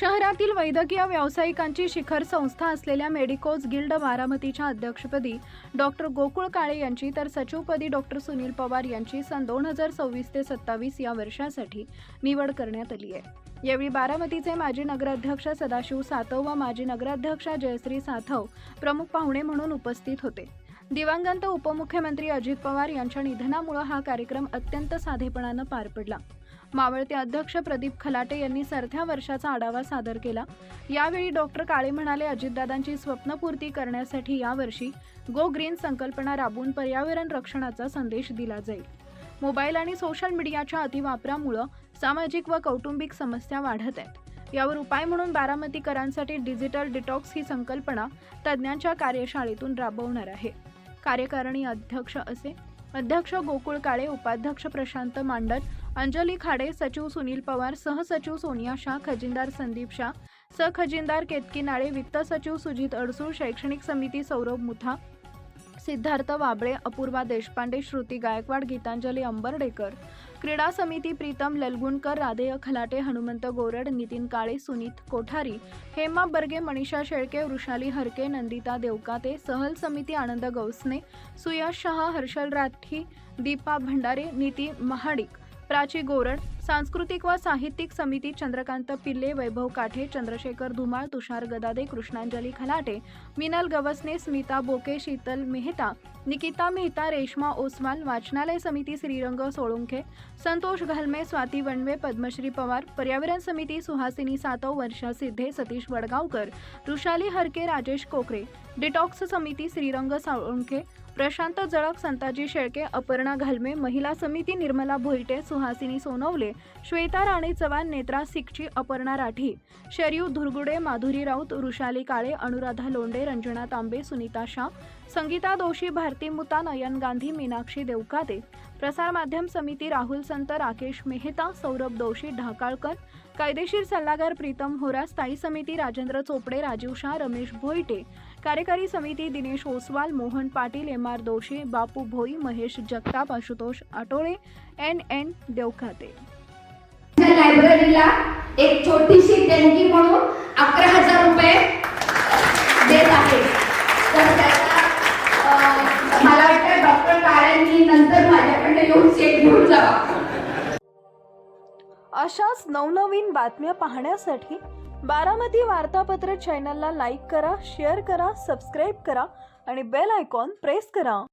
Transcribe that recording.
शहरातील वैद्यकीय व्यावसायिकांची शिखर संस्था असलेल्या मेडिकोज गिल्ड बारामतीच्या अध्यक्षपदी डॉक्टर गोकुळ काळे यांची तर सचिवपदी डॉक्टर सुनील पवार यांची सन 2026 ते 27 या वर्षासाठी निवड करण्यात आली आहे। यावेळी बारामतीचे माजी नगराध्यक्ष सदाशिव सातव व माजी नगराध्यक्षा जयश्री सातव प्रमुख पाहुणे म्हणून उपस्थित होते। दिवंगत उपमुख्यमंत्री अजित पवार यांच्या निधनामुळे हा कार्यक्रम अत्यंत साधेपणाने पार पडला। मावळते अध्यक्ष प्रदीप खलाटे यांनी सरत्या वर्षाचा आढावा सादर केला। यावेळी डॉक्टर काळे म्हणाले, अजितदादांची स्वप्नपूर्ती करण्यासाठी यावर्षी गो ग्रीन संकल्पना राबवून पर्यावरण रक्षणाचा संदेश दिला जाईल। मोबाईल आणि सोशल मीडियाच्या अतिवापरामुळे सामाजिक व कौटुंबिक समस्या वाढत आहेत। यावर उपाय म्हणून बारामतीकरांसाठी डिजिटल डिटॉक्स ही संकल्पना तज्ज्ञांच्या कार्यशाळेतून राबवणार आहे। कार्यकारिणी अध्यक्ष गोकुळ काळे, उपाध्यक्ष प्रशांत मांडल, अंजली खाडे, सचिव सुनील पवार, सहसचिव सोनिया शाह, खजिनदार संदीप शाह, सहखजिनदार केतकी नाळे, वित्त सचिव सुजित अडसूळ, शैक्षणिक समिती सौरभ मुथा, सिद्धार्थ वाबळे, अपूर्वा देशपांडे, श्रुती गायकवाड, गीतांजली अंबर्डेकर, क्रीडा समिती प्रीतम ललगुणकर, राधेय खलाटे, हनुमंत गोरड, नितीन काळे, सुनीत कोठारी, हेमा बर्गे, मनीषा शेळके, वृषाली हरके, नंदिता देवकाते, सहल समिती आनंद गौसने, सुयश शहा, हर्षल राठी, दीपा भंडारे, नीती महाडिक, प्राची गोरड, सांस्कृतिक व साहित्यिक समिती चंद्रकांत पिल्ले, वैभव काठे, चंद्रशेखर धुमाळ, तुषार गदादे, कृष्णांजली खलाटे, मिनल गवसने, स्मिता बोके, शीतल मेहता, निकिता मेहता, रेश्मा ओसवाल, वाचनालय समिती श्रीरंग सोळुंखे, संतोष घालमे, स्वाती वणवे, पद्मश्री पवार, पर्यावरण समिती सुहासिनी सातव, वर्षा सिद्धे, सतीश वडगावकर, रुशाली हरके, राजेश कोकरे, डिटॉक्स समिती श्रीरंग सोळुंखे, प्रशांत जळक, संताजी शेळके, अपर्णा घालमे, महिला समिती निर्मला भोईटे, सुहासिनी सोनवले, श्वेता राणे चव्हाण, नेत्रा सिकची, अपर्णा राठी, शरयू धुरगुडे, माधुरी राऊत, वृषाली काळे, अनुराधा लोंढे, रंजना तांबे, सुनीता शाह, संगीता दोशी, भारती मुता, नयन गांधी, मीनाक्षी देवकाते, प्रसार माध्यम समिती राहुल संत, राकेश मेहता, सौरभ दोशी, ढाकाळकर, कायदेशीर सल्लागार प्रीतम होरा, स्थायी समिती राजेंद्र चोपडे, राजीव शाह, रमेश भोईटे, कार्यकारी समिती दिनेश ओसवाल, मोहन पाटील, एम.आर. दोशी, बापू भोई, महेश जगताप, आशुतोष आटोळे, एन देवखाते। लायब्ररीला एक छोटीशी देणगी म्हणून 11,000 रुपये देत आहे। तर त्याचा मला वाटतं डॉक्टर काळेंनी नंतर माझ्याकडे येऊन चेक घेऊन जावा। अशाच नवनवीन बातम्या पाहण्यासाठी बारामती वार्तापत्र चॅनलला लाईक करा, शेअर करा, सबस्क्राईब करा आणि बेल आयकॉन प्रेस करा।